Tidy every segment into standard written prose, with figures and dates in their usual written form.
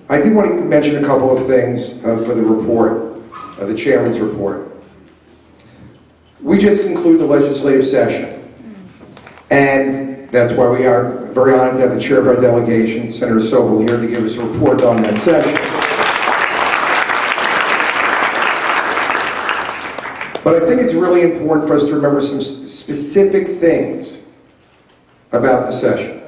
I did want to mention a couple of things for the report, the chairman's report. We just concluded the legislative session, and that's why we are very honored to have the chair of our delegation, Senator Sobel, here to give us a report on that session. But I think it's really important for us to remember some specific things about the session.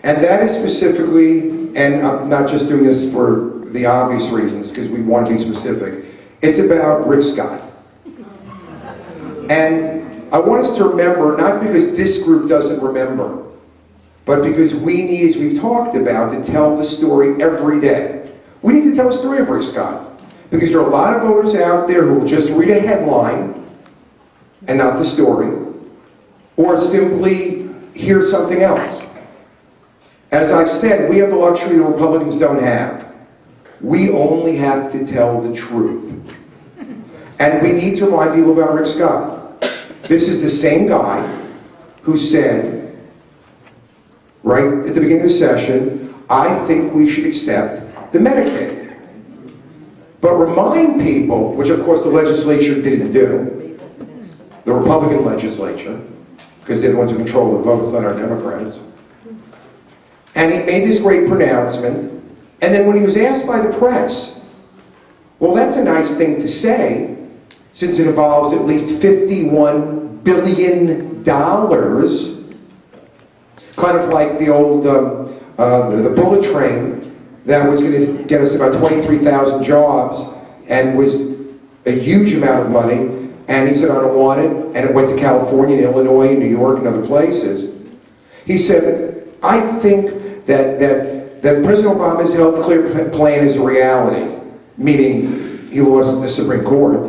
And that is specifically, and I'm not just doing this for the obvious reasons, because we want to be specific, it's about Rick Scott. And I want us to remember, not because this group doesn't remember, but because we need, as we've talked about, to tell the story every day. We need to tell a story of Rick Scott, because there are a lot of voters out there who will just read a headline and not the story, or simply hear something else. As I've said, we have the luxury the Republicans don't have. We only have to tell the truth. And we need to remind people about Rick Scott. This is the same guy who said, right at the beginning of the session, I think we should accept the Medicaid. But remind people, which of course the legislature didn't do, the Republican legislature, because they're the ones who control the votes, not our Democrats. And he made this great pronouncement, and then when he was asked by the press, well, that's a nice thing to say, since it involves at least $51 billion, kind of like the old, the bullet train that was going to get us about 23,000 jobs, and was a huge amount of money, and he said, I don't want it, and it went to California, and Illinois, and New York, and other places. He said, I think that President Obama's health care plan is a reality, meaning he lost the Supreme Court,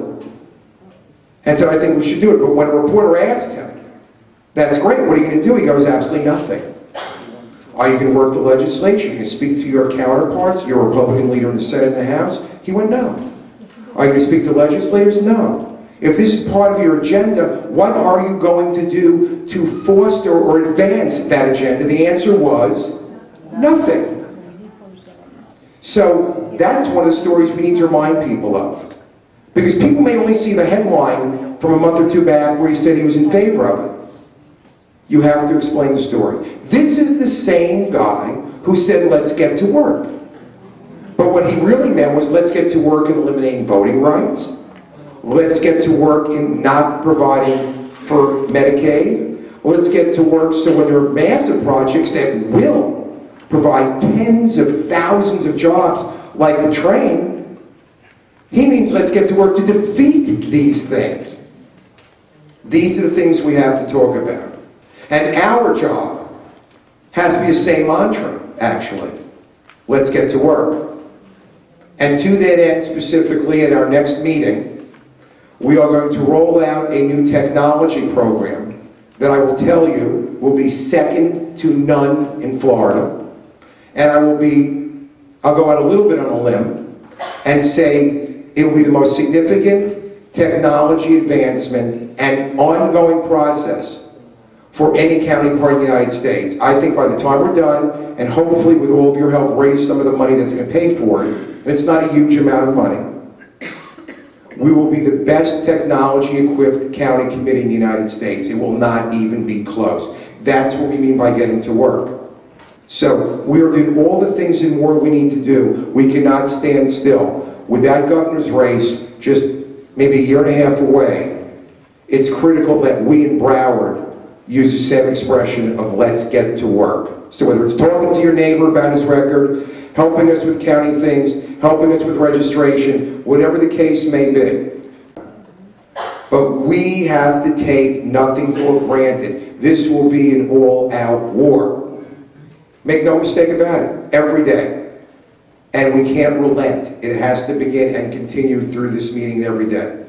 and said, I think we should do it. But when a reporter asked him, that's great, what are you going to do? He goes, absolutely nothing. Are you going to work the legislature? Are you going to speak to your counterparts, your Republican leader in the Senate and the House? He went, no. Are you going to speak to legislators? No. If this is part of your agenda, what are you going to do to foster or advance that agenda? The answer was nothing. So that's one of the stories we need to remind people of. Because people may only see the headline from a month or two back where he said he was in favor of it. You have to explain the story. This is the same guy who said, let's get to work. But what he really meant was, let's get to work in eliminating voting rights. Let's get to work in not providing for Medicaid. Let's get to work so when there are massive projects that will provide tens of thousands of jobs, like the train, he means let's get to work to defeat these things. These are the things we have to talk about. And our job has to be the same mantra, actually. Let's get to work. And to that end, specifically at our next meeting, we are going to roll out a new technology program that I will tell you will be second to none in Florida. And I'll go out a little bit on a limb and say it will be the most significant technology advancement and ongoing process for any county part of the United States. I think by the time we're done, and hopefully with all of your help, raise some of the money that's going to pay for it, and it's not a huge amount of money, we will be the best technology-equipped county committee in the United States. It will not even be close. That's what we mean by getting to work. So we are doing all the things and more we need to do. We cannot stand still. With that governor's race just maybe a year and a half away, it's critical that we in Broward use the same expression of let's get to work. So whether it's talking to your neighbor about his record, helping us with county things, helping us with registration, whatever the case may be. But we have to take nothing for granted. This will be an all-out war. Make no mistake about it, every day. And we can't relent. It has to begin and continue through this meeting every day.